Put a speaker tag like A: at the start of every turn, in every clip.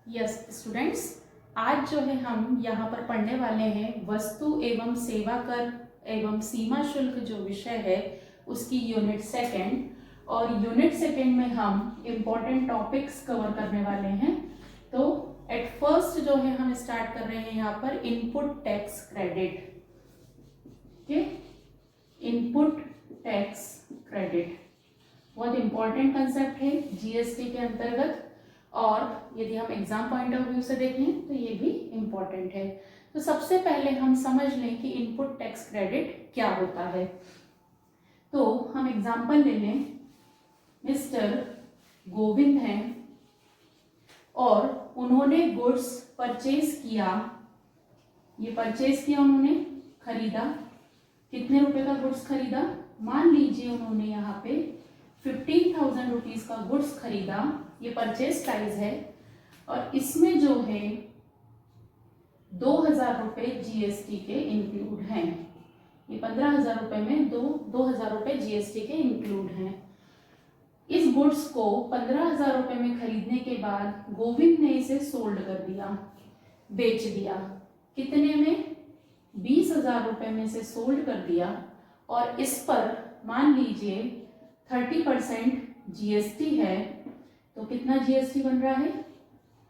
A: Yes students, आज जो है हम यहाँ पर पढ़ने वाले हैं वस्तु एवं सेवा कर एवं सीमा शुल्क जो विषय है उसकी यूनिट सेकेंड। और यूनिट सेकेंड में हम इम्पोर्टेंट टॉपिक्स कवर करने वाले हैं। तो एट फर्स्ट जो है हम स्टार्ट कर रहे हैं यहाँ पर input tax credit. Okay, input tax credit बहुत इंपॉर्टेंट कंसेप्ट है जीएसटी के अंतर्गत, और यदि हम एग्जाम पॉइंट ऑफ व्यू से देखें तो ये भी इम्पॉर्टेंट है। तो सबसे पहले हम समझ लें कि इनपुट टैक्स क्रेडिट क्या होता है। तो हम एग्जाम्पल ले लें, मिस्टर गोविंद हैं और उन्होंने गुड्स परचेज किया। ये परचेज किया, उन्होंने खरीदा। कितने रुपए का गुड्स खरीदा? मान लीजिए उन्होंने यहाँ पे 15,000 रुपीज का गुड्स खरीदा। ये परचेज प्राइस है और इसमें जो है 2,000 रुपये जीएसटी के इंक्लूड हैं। ये 15,000 रुपये में 2,000 रुपये जीएसटी के इंक्लूड हैं। इस गुड्स को 15,000 रुपये में खरीदने के बाद गोविंद ने इसे सोल्ड कर दिया, बेच दिया। कितने में? 20,000 रुपये में से सोल्ड कर दिया और इस पर मान लीजिए 30% जीएसटी है। तो कितना जीएसटी बन रहा है?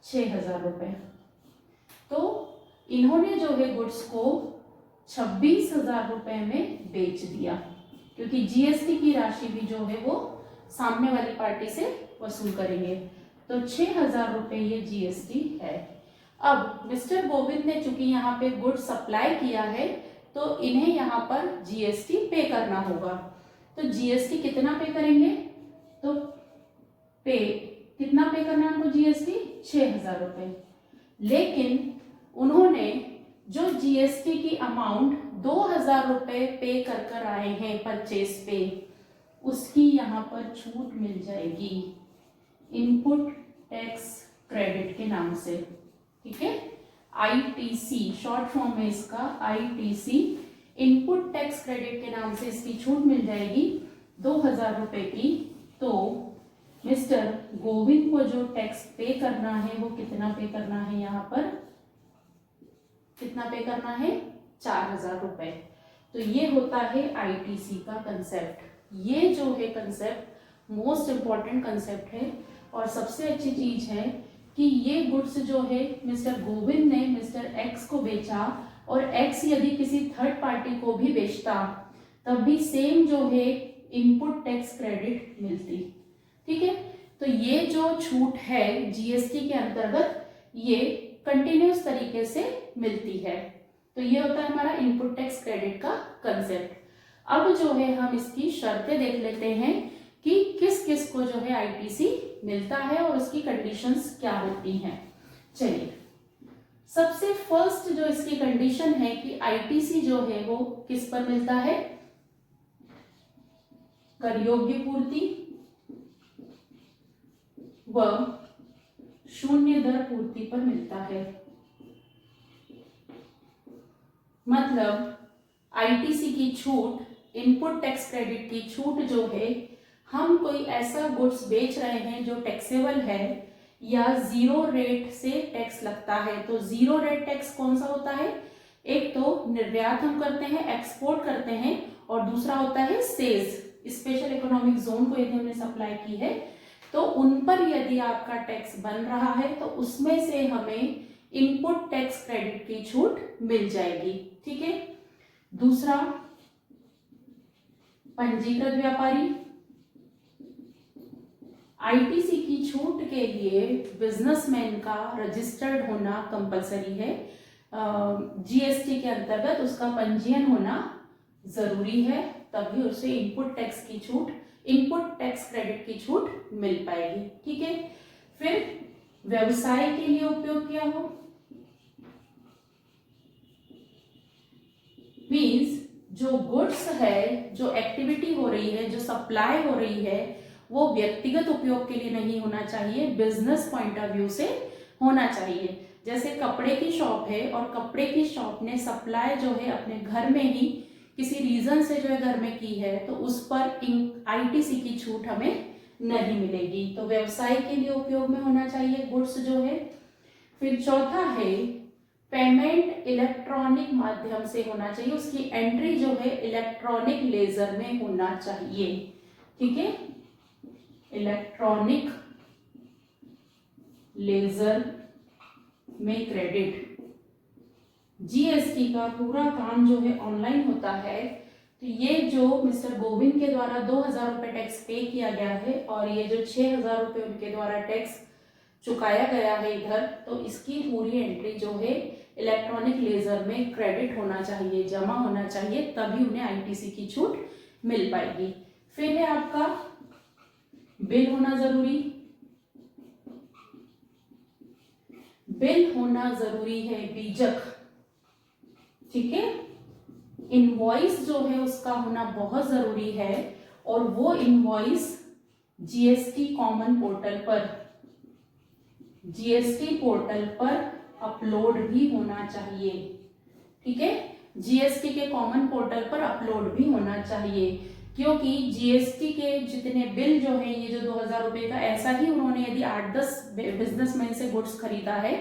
A: 6,000 रुपये। तो इन्होंने जो है गुड्स को 26,000 रुपये में बेच दिया, क्योंकि जीएसटी की राशि भी जो है वो सामने वाली पार्टी से वसूल करेंगे। तो 6,000 रुपये ये जीएसटी है। अब मिस्टर गोविंद ने चूंकि यहाँ पे गुड्स सप्लाई किया है तो इन्हें यहाँ पर जीएसटी पे करना होगा। तो जीएसटी कितना पे करेंगे? तो कितना पे करना है उनको जीएसटी? 6,000 रुपये। लेकिन उन्होंने जो जीएसटी की अमाउंट 2,000 रुपये पे कर आए हैं परचेज पे, उसकी यहाँ पर छूट मिल जाएगी इनपुट टैक्स क्रेडिट के नाम से। ठीक है, आईटीसी शॉर्ट फॉर्म है इसका, आईटीसी इनपुट टैक्स क्रेडिट के नाम से इसकी छूट मिल जाएगी 2,000 रुपये की। तो मिस्टर गोविंद को जो टैक्स पे करना है वो कितना पे करना है? यहाँ पर कितना पे करना है? 4,000 रुपये। तो ये होता है आईटीसी का कंसेप्ट। ये जो है कंसेप्ट मोस्ट इंपॉर्टेंट कंसेप्ट है और सबसे अच्छी चीज है कि ये गुड्स जो है मिस्टर गोविंद ने मिस्टर एक्स को बेचा और एक्स यदि किसी थर्ड पार्टी को भी बेचता तब भी सेम जो है इनपुट टैक्स क्रेडिट मिलती। ठीक है, तो ये जो छूट है जीएसटी के अंतर्गत ये कंटिन्यूस तरीके से मिलती है। तो ये होता है हमारा इनपुट टैक्स क्रेडिट का कंसेप्ट। अब जो है हम इसकी शर्तें देख लेते हैं कि किस किस को जो है आईटीसी मिलता है और उसकी कंडीशंस क्या होती हैं। चलिए, सबसे फर्स्ट जो इसकी कंडीशन है कि आईटीसी जो है वो किस पर मिलता है? कर योग्य पूर्ति व शून्य दर पूर्ति पर मिलता है। मतलब आईटीसी की छूट, इनपुट टैक्स क्रेडिट की छूट जो है, हम कोई ऐसा गुड्स बेच रहे हैं जो टैक्सेबल है या जीरो रेट से टैक्स लगता है। तो जीरो रेट टैक्स कौन सा होता है? एक तो निर्यात हम करते हैं, एक्सपोर्ट करते हैं, और दूसरा होता है सेल्स, स्पेशल इकोनॉमिक जोन को यदि हमने सप्लाई की है तो उन पर यदि आपका टैक्स बन रहा है तो उसमें से हमें इनपुट टैक्स क्रेडिट की छूट मिल जाएगी। ठीक है, दूसरा पंजीकृत व्यापारी। आईटीसी की छूट के लिए बिजनेसमैन का रजिस्टर्ड होना कंपलसरी है। जीएसटी के अंतर्गत उसका पंजीयन होना जरूरी है, तभी उसे इनपुट टैक्स की छूट, इनपुट टैक्स क्रेडिट की छूट मिल पाएगी। ठीक है, फिर व्यवसाय के लिए उपयोग किया हो, मींस जो गुड्स है, जो एक्टिविटी हो रही है, जो सप्लाई हो रही है, वो व्यक्तिगत उपयोग के लिए नहीं होना चाहिए, बिजनेस पॉइंट ऑफ व्यू से होना चाहिए। जैसे कपड़े की शॉप है और कपड़े की शॉप ने सप्लाई जो है अपने घर में ही किसी रीजन से जो है घर में की है तो उस पर आईटीसी की छूट हमें नहीं मिलेगी। तो व्यवसाय के लिए उपयोग में होना चाहिए गुड्स जो है। फिर चौथा है पेमेंट इलेक्ट्रॉनिक माध्यम से होना चाहिए, उसकी एंट्री जो है इलेक्ट्रॉनिक लेजर में होना चाहिए। ठीक है, इलेक्ट्रॉनिक लेजर में क्रेडिट। जीएसटी का पूरा काम जो है ऑनलाइन होता है। तो ये जो मिस्टर गोविंद के द्वारा 2000 रुपये टैक्स पे किया गया है और ये जो 6000 रुपये उनके द्वारा टैक्स चुकाया गया है इधर, तो इसकी पूरी एंट्री जो है इलेक्ट्रॉनिक लेजर में क्रेडिट होना चाहिए, जमा होना चाहिए, तभी उन्हें आईटीसी की छूट मिल पाएगी। फिर है आपका बिल होना जरूरी। बिल होना जरूरी है बीजक। ठीक है, इनवॉइस जो है उसका होना बहुत जरूरी है और वो इनवॉइस जीएसटी कॉमन पोर्टल पर, जीएसटी पोर्टल पर अपलोड भी होना चाहिए। ठीक है, जीएसटी के कॉमन पोर्टल पर अपलोड भी होना चाहिए, क्योंकि जीएसटी के जितने बिल जो है, ये जो 2000 रुपये का, ऐसा ही उन्होंने यदि 8-10 बिजनेसमैन से गुड्स खरीदा है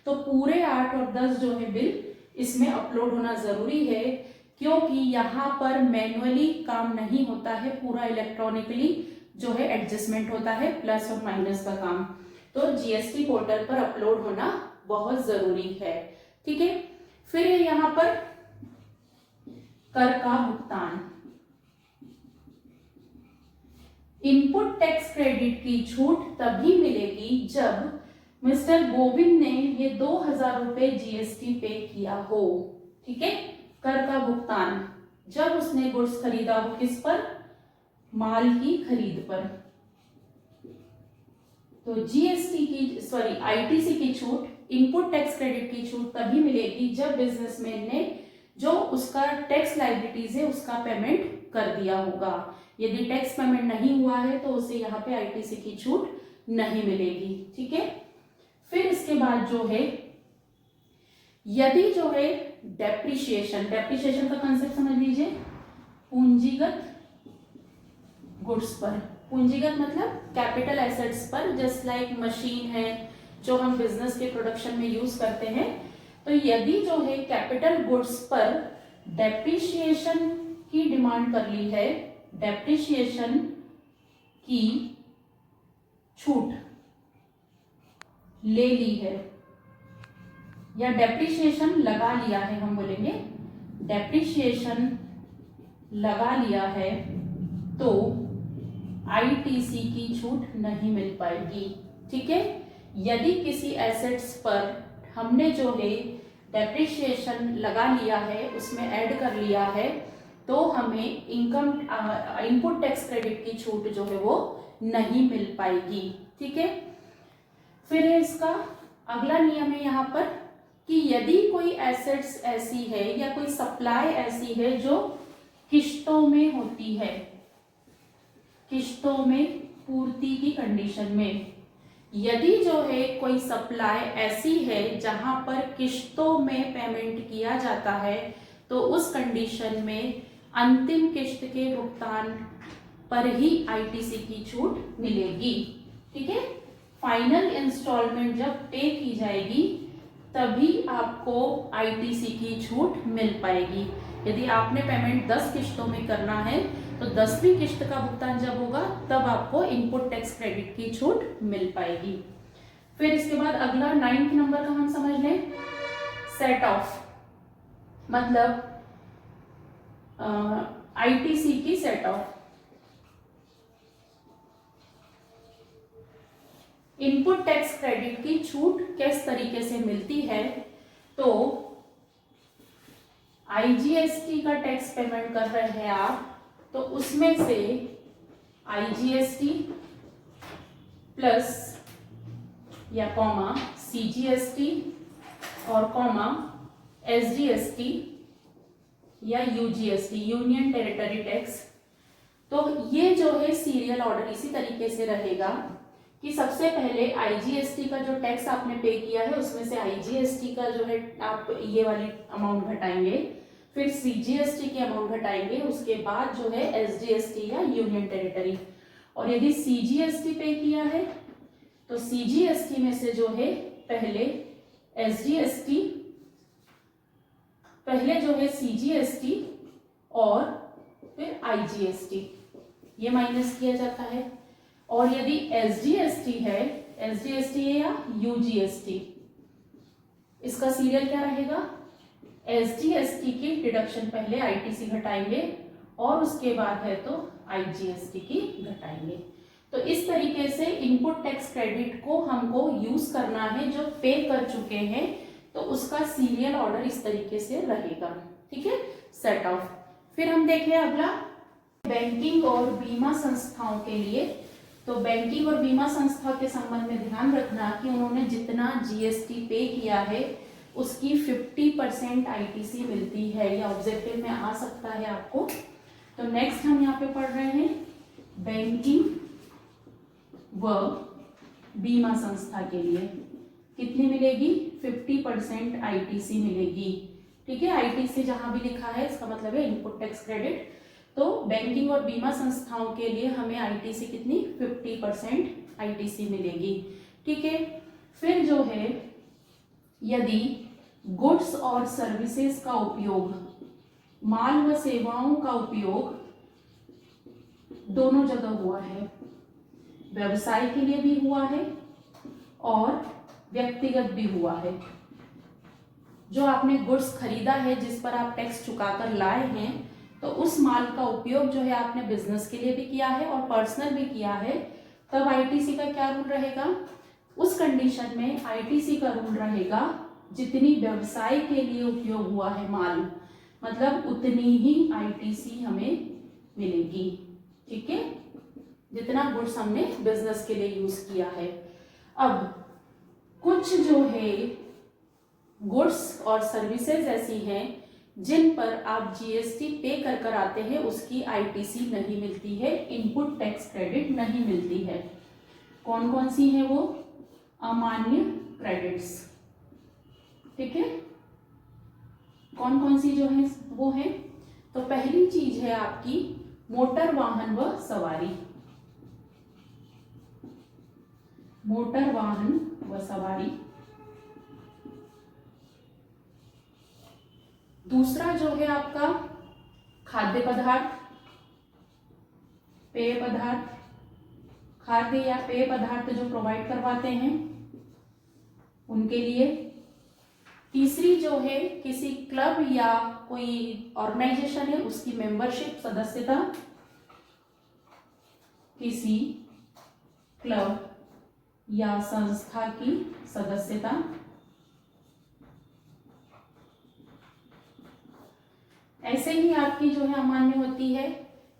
A: तो पूरे 8 और 10 जो है बिल इसमें अपलोड होना जरूरी है, क्योंकि यहाँ पर मैनुअली काम नहीं होता है, पूरा इलेक्ट्रॉनिकली जो है एडजस्टमेंट होता है, प्लस और माइनस का काम। तो जीएसटी पोर्टल पर अपलोड होना बहुत जरूरी है। ठीक है, फिर यहाँ पर कर का भुगतान। इनपुट टैक्स क्रेडिट की छूट तभी मिलेगी जब मिस्टर गोविंद ने ये 2000 रुपये जीएसटी पे किया हो। ठीक है, कर का भुगतान जब उसने गुड्स खरीदा हो, किस पर, माल की खरीद पर। तो जीएसटी की आईटीसी की छूट, इनपुट टैक्स क्रेडिट की छूट तभी मिलेगी जब बिजनेसमैन ने जो उसका टैक्स लायबिलिटीज है उसका पेमेंट कर दिया होगा। यदि टैक्स पेमेंट नहीं हुआ है तो उसे यहाँ पे आईटीसी की छूट नहीं मिलेगी। ठीक है, फिर इसके बाद जो है यदि जो है डेप्रिशिएशन, डेप्रिशिएशन का कंसेप्ट समझ लीजिए, पूंजीगत गुड्स पर, पूंजीगत मतलब कैपिटल एसेट्स पर, जस्ट लाइक मशीन है जो हम बिजनेस के प्रोडक्शन में यूज करते हैं। तो यदि जो है कैपिटल गुड्स पर डेप्रिशिएशन की डिमांड कर ली है, डेप्रिशिएशन की छूट ले ली है या डेप्रिशिएशन लगा लिया है, हम बोलेंगे डेप्रिशिएशन लगा लिया है, तो आईटीसी की छूट नहीं मिल पाएगी। ठीक है, यदि किसी एसेट्स पर हमने जो है डेप्रिशिएशन लगा लिया है, उसमें ऐड कर लिया है, तो हमें इनपुट टैक्स क्रेडिट की छूट जो है वो नहीं मिल पाएगी। ठीक है, फिर है इसका अगला नियम है यहाँ पर कि यदि कोई एसेट्स ऐसी है या कोई सप्लाई ऐसी है जो किश्तों में होती है, किश्तों में पूर्ति की कंडीशन में, यदि जो है कोई सप्लाई ऐसी है जहां पर किश्तों में पेमेंट किया जाता है, तो उस कंडीशन में अंतिम किश्त के भुगतान पर ही आईटीसी की छूट मिलेगी। ठीक है, फाइनल इंस्टॉलमेंट जब पे की जाएगी तभी आपको आईटीसी की छूट मिल पाएगी। यदि आपने पेमेंट 10 किश्तों में करना है तो 10वीं किश्त का भुगतान जब होगा तब आपको इनपुट टैक्स क्रेडिट की छूट मिल पाएगी। फिर इसके बाद अगला 9th नंबर का हम समझ लें, सेट ऑफ, मतलब आईटीसी की set of. Input tax credit की छूट किस तरीके से मिलती है, तो आईजीएसटी का टैक्स पेमेंट कर रहे हैं आप, तो उसमें से आईजीएसटी प्लस या कॉमा सीजीएसटी और कॉमा एसजीएसटी या यूजीएसटी, यूनियन टेरिटरी टैक्स। तो ये जो है सीरियल ऑर्डर इसी तरीके से रहेगा कि सबसे पहले आईजीएसटी का जो टैक्स आपने पे किया है उसमें से आईजीएसटी का जो है आप ये वाली अमाउंट घटाएंगे, फिर सीजीएसटी की अमाउंट घटाएंगे, उसके बाद जो है एसजीएसटी या यूनियन टेरिटरी। और यदि सीजीएसटी पे किया है तो सीजीएसटी में से जो है पहले SGST, पहले जो है CGST और फिर IGST, ये माइनस किया जाता है। और यदि SGST है, SGST है या UGST, इसका सीरियल क्या रहेगा? SGST की डिडक्शन पहले ITC घटाएंगे और उसके बाद है तो IGST की घटाएंगे। तो इस तरीके से इनपुट टैक्स क्रेडिट को हमको यूज करना है। जो पे कर चुके हैं तो उसका सीरियल ऑर्डर इस तरीके से रहेगा। ठीक है, सेट ऑफ। फिर हम देखें अगला, बैंकिंग और बीमा संस्थाओं के लिए। तो बैंकिंग और बीमा संस्था के संबंध में ध्यान रखना कि उन्होंने जितना GST पे किया है उसकी 50% ITC मिलती है। यह ऑब्जेक्टिव में आ सकता है आपको। तो नेक्स्ट हम यहाँ पे पढ़ रहे हैं बैंकिंग व बीमा संस्था के लिए कितनी मिलेगी? 50% ITC मिलेगी। ठीक है, ITC जहां भी लिखा है इसका मतलब है इनपुट टैक्स क्रेडिट। तो बैंकिंग और बीमा संस्थाओं के लिए हमें ITC कितनी? 50% ITC मिलेगी। ठीक है, फिर जो है यदि गुड्स और सर्विसेज का उपयोग, माल व सेवाओं का उपयोग दोनों जगह हुआ है, व्यवसाय के लिए भी हुआ है और व्यक्तिगत भी हुआ है। जो आपने गुड्स खरीदा है, जिस पर आप टैक्स चुकाकर लाए हैं, तो उस माल का उपयोग जो है आपने बिजनेस के लिए भी किया है और पर्सनल भी किया है, तब ITC का क्या रूल रहेगा? उस कंडीशन में ITC का रूल रहेगा जितनी व्यवसाय के लिए उपयोग हुआ है माल, मतलब उतनी ही ITC हमें मिलेगी। ठीक है, जितना गुड्स हमने बिजनेस के लिए यूज किया है। अब कुछ जो है गुड्स और सर्विसेज ऐसी हैं जिन पर आप GST पे कर आते हैं, उसकी ITC नहीं मिलती है, इनपुट टैक्स क्रेडिट नहीं मिलती है। कौन कौन सी है वो? अमान्य क्रेडिट्स। ठीक है, कौन कौन सी जो है वो है? तो पहली चीज है आपकी मोटर वाहन व सवारी, मोटर वाहन व सवारी। दूसरा जो है आपका खाद्य पदार्थ, पेय पदार्थ, खाद्य या पेय पदार्थ जो प्रोवाइड करवाते हैं उनके लिए। तीसरी जो है किसी क्लब या कोई ऑर्गेनाइजेशन है उसकी मेंबरशिप, सदस्यता, किसी क्लब या संस्था की सदस्यता। ऐसे ही आपकी जो है अमान्य होती है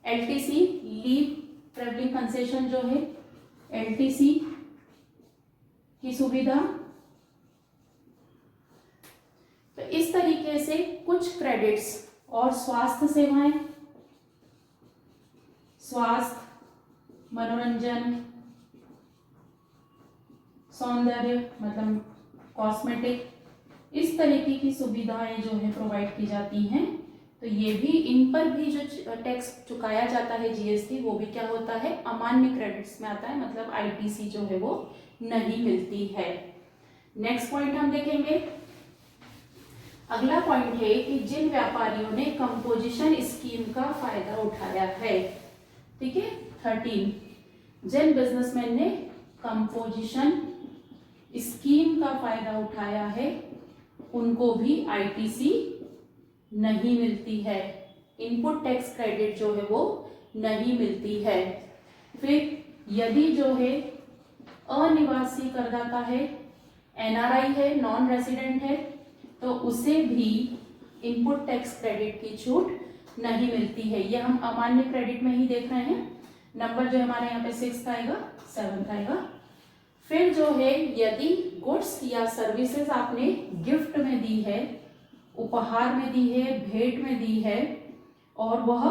A: LTC, लीव ट्रेवलिंग कंसेशन जो है, LTC की सुविधा। तो इस तरीके से कुछ क्रेडिट्स। और स्वास्थ्य सेवाएं, स्वास्थ्य, मनोरंजन, सौंदर्य मतलब कॉस्मेटिक, इस तरीके की सुविधाएं जो है प्रोवाइड की जाती हैं। तो ये भी, इन पर भी जो टैक्स चुकाया जाता है GST, वो भी क्या होता है? अमान्य क्रेडिट्स में आता है, मतलब ITC जो है वो नहीं मिलती है। नेक्स्ट पॉइंट हम देखेंगे। अगला पॉइंट है कि जिन व्यापारियों ने कंपोजिशन स्कीम का फायदा उठाया है। ठीक है, 13, जिन बिजनेसमैन ने कंपोजिशन स्कीम का फायदा उठाया है उनको भी ITC नहीं मिलती है, इनपुट टैक्स क्रेडिट जो है वो नहीं मिलती है। फिर यदि जो है अनिवासी करदाता है, NRI है, नॉन रेसिडेंट है, तो उसे भी इनपुट टैक्स क्रेडिट की छूट नहीं मिलती है। ये हम अमान्य क्रेडिट में ही देख रहे हैं। नंबर जो हमारे यहाँ पे 6 आएगा, 7 आएगा। फिर जो है यदि गुड्स या सर्विसेज आपने गिफ्ट में दी है, उपहार में दी है, भेंट में दी है और वह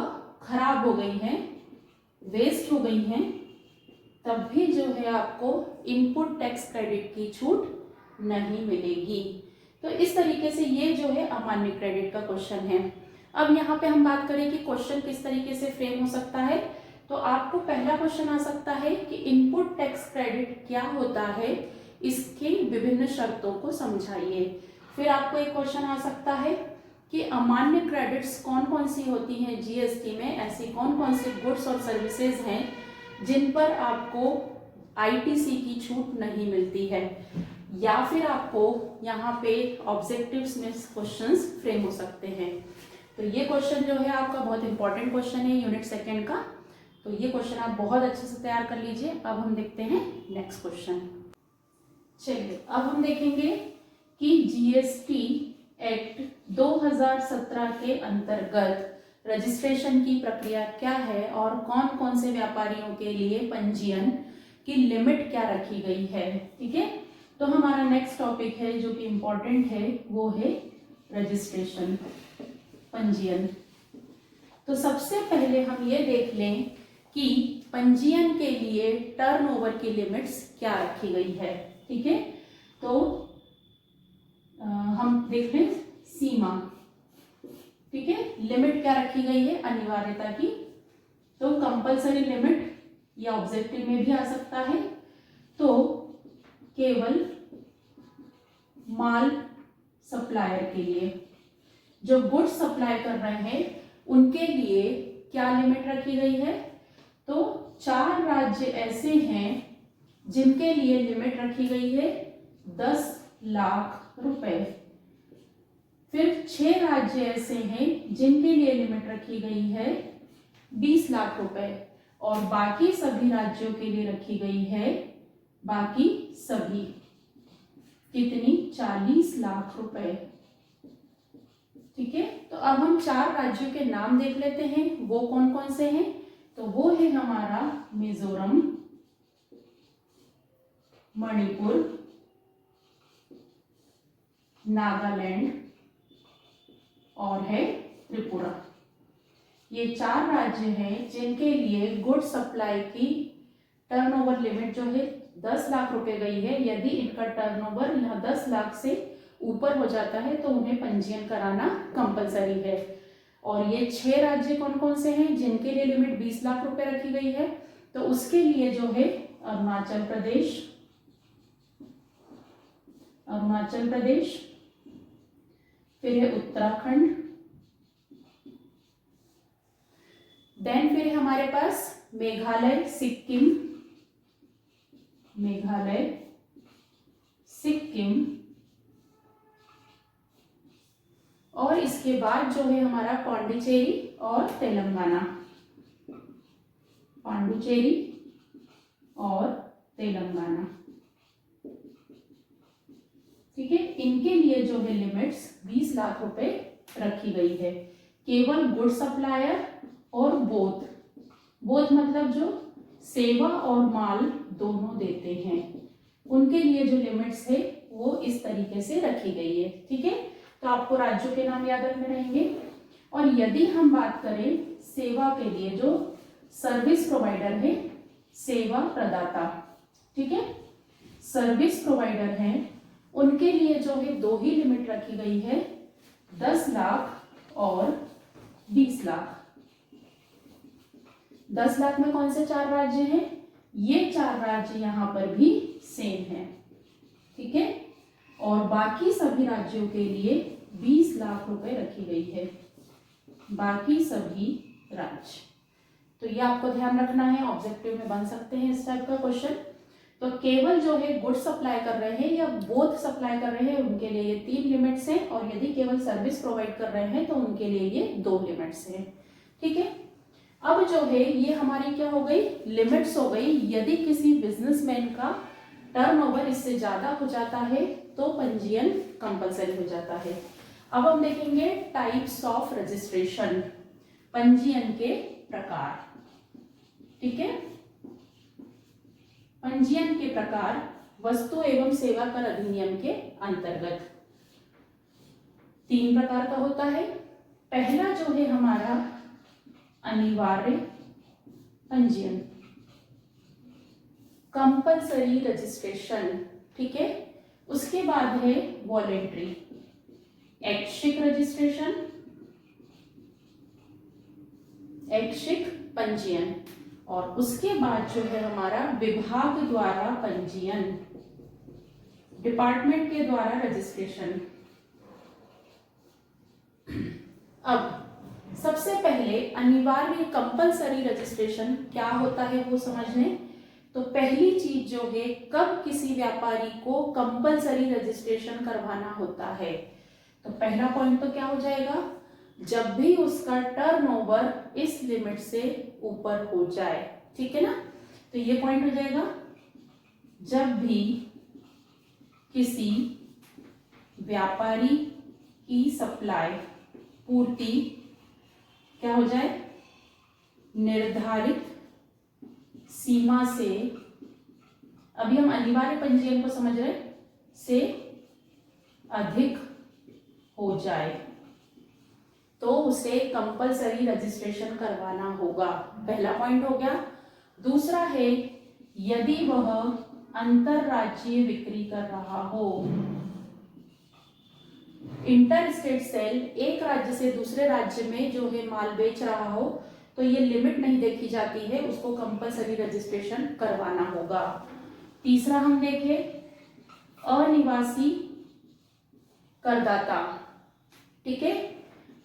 A: खराब हो गई है, वेस्ट हो गई हैं, तब भी जो है आपको इनपुट टैक्स क्रेडिट की छूट नहीं मिलेगी। तो इस तरीके से ये जो है अमान्य क्रेडिट का क्वेश्चन है। अब यहाँ पे हम बात करें कि क्वेश्चन किस तरीके से फ्रेम हो सकता है। तो आपको पहला क्वेश्चन आ सकता है कि इनपुट टैक्स क्रेडिट क्या होता है, इसके विभिन्न शर्तों को समझाइए। फिर आपको एक क्वेश्चन आ सकता है कि अमान्य क्रेडिट्स कौन कौन सी होती हैं जीएसटी में, ऐसी कौन कौन सी गुड्स और सर्विसेज हैं जिन पर आपको आईटीसी की छूट नहीं मिलती है। या फिर आपको यहाँ पे ऑब्जेक्टिव्स में क्वेश्चंस फ्रेम हो सकते हैं। तो ये क्वेश्चन जो है आपका बहुत इंपॉर्टेंट क्वेश्चन है यूनिट सेकेंड का, तो ये क्वेश्चन आप बहुत अच्छे से तैयार कर लीजिए। अब हम देखते हैं नेक्स्ट क्वेश्चन। चलिए अब हम देखेंगे कि जीएसटी एक्ट 2017 के अंतर्गत रजिस्ट्रेशन की प्रक्रिया क्या है और कौन कौन से व्यापारियों के लिए पंजीयन की लिमिट क्या रखी गई है। ठीक है, तो हमारा नेक्स्ट टॉपिक है जो कि इम्पोर्टेंट है, वो है रजिस्ट्रेशन, पंजीयन। तो सबसे पहले हम ये देख लें कि पंजीयन के लिए टर्नओवर की लिमिट्स क्या रखी गई है। ठीक है, तो हम देख लें सीमा। ठीक है, लिमिट क्या रखी गई है अनिवार्यता की, तो कंपलसरी लिमिट या ऑब्जेक्टिव में भी आ सकता है। तो केवल माल सप्लायर के लिए, जो गुड्स सप्लाई कर रहे हैं उनके लिए क्या लिमिट रखी गई है, तो 4 राज्य ऐसे हैं जिनके लिए लिमिट रखी गई है 10 लाख रुपए। फिर 6 राज्य ऐसे हैं जिनके लिए लिमिट रखी गई है 20 लाख रुपए और बाकी सभी राज्यों के लिए रखी गई है, बाकी सभी कितनी, 40 लाख रुपए। ठीक है, तो अब हम 4 राज्यों के नाम देख लेते हैं, वो कौन कौन से हैं। तो वो है हमारा मिजोरम, मणिपुर, नागालैंड और है त्रिपुरा। ये 4 राज्य हैं जिनके लिए गुड सप्लाई की टर्नओवर लिमिट जो है 10 लाख रुपए गई है। यदि इनका टर्नओवर यहाँ 10 लाख से ऊपर हो जाता है तो उन्हें पंजीयन कराना कंपलसरी है। और ये 6 राज्य कौन कौन से हैं जिनके लिए लिमिट 20 लाख रुपए रखी गई है, तो उसके लिए जो है अरुणाचल प्रदेश, फिर है उत्तराखंड, देन फिर हमारे पास मेघालय, सिक्किम और इसके बाद जो है हमारा पांडिचेरी और तेलंगाना, ठीक है, इनके लिए जो है लिमिट्स 20 लाख रुपए रखी गई है। केवल गुड सप्लायर और बोथ मतलब जो सेवा और माल दोनों देते हैं, उनके लिए जो लिमिट्स है वो इस तरीके से रखी गई है। ठीक है, तो आपको राज्यों के नाम याद रखने रहेंगे। और यदि हम बात करें सेवा के लिए, जो सर्विस प्रोवाइडर है, सेवा प्रदाता, ठीक है, सर्विस प्रोवाइडर हैं, उनके लिए जो है 2 ही लिमिट रखी गई है, 10 लाख और 20 लाख। 10 लाख में कौन से 4 राज्य हैं, ये 4 राज्य यहां पर भी सेम है। ठीक है, और बाकी सभी राज्यों के लिए 20 लाख रुपए रखी गई है, बाकी सभी राज्य। तो ये आपको ध्यान रखना है, ऑब्जेक्टिव में बन सकते हैं इस टाइप का क्वेश्चन। तो केवल जो है गुड सप्लाई कर रहे हैं या बोथ सप्लाई कर रहे हैं उनके लिए ये 3 लिमिट्स हैं, और यदि केवल सर्विस प्रोवाइड कर रहे हैं तो उनके लिए ये 2 लिमिट्स हैं। ठीक है, अब जो है ये हमारी क्या हो गई, लिमिट्स हो गई। यदि किसी बिजनेसमैन का टर्नओवर इससे ज्यादा हो जाता है तो पंजीयन कंपलसरी हो जाता है। अब हम देखेंगे टाइप्स ऑफ रजिस्ट्रेशन, पंजीयन के प्रकार। ठीक है, पंजीयन के प्रकार वस्तु एवं सेवा कर अधिनियम के अंतर्गत 3 प्रकार का होता है। पहला जो है हमारा अनिवार्य पंजीयन, कंपलसरी रजिस्ट्रेशन। ठीक है, उसके बाद है वॉलेंट्री, ऐच्छिक रजिस्ट्रेशन, ऐच्छिक पंजीयन, और उसके बाद जो है हमारा विभाग द्वारा पंजीयन, डिपार्टमेंट के द्वारा रजिस्ट्रेशन। अब सबसे पहले अनिवार्य कंपलसरी रजिस्ट्रेशन क्या होता है वो समझने। तो पहली चीज जो है, कब किसी व्यापारी को कंपलसरी रजिस्ट्रेशन करवाना होता है। तो पहला पॉइंट तो क्या हो जाएगा, जब भी उसका टर्नओवर इस लिमिट से ऊपर हो जाए। ठीक है ना, तो ये पॉइंट हो जाएगा, जब भी किसी व्यापारी की सप्लाई पूर्ति क्या हो जाए, निर्धारित सीमा से, अभी हम अनिवार्य पंजीयन को समझ रहे, से अधिक हो जाए तो उसे कंपलसरी रजिस्ट्रेशन करवाना होगा। पहला पॉइंट हो गया। दूसरा है, यदि वह अंतरराज्यीय बिक्री कर रहा हो, इंटर स्टेट सेल एक राज्य से दूसरे राज्य में जो है माल बेच रहा हो, तो ये लिमिट नहीं देखी जाती है, उसको कंपलसरी रजिस्ट्रेशन करवाना होगा। तीसरा हम देखें, अनिवासी करदाता। ठीक है,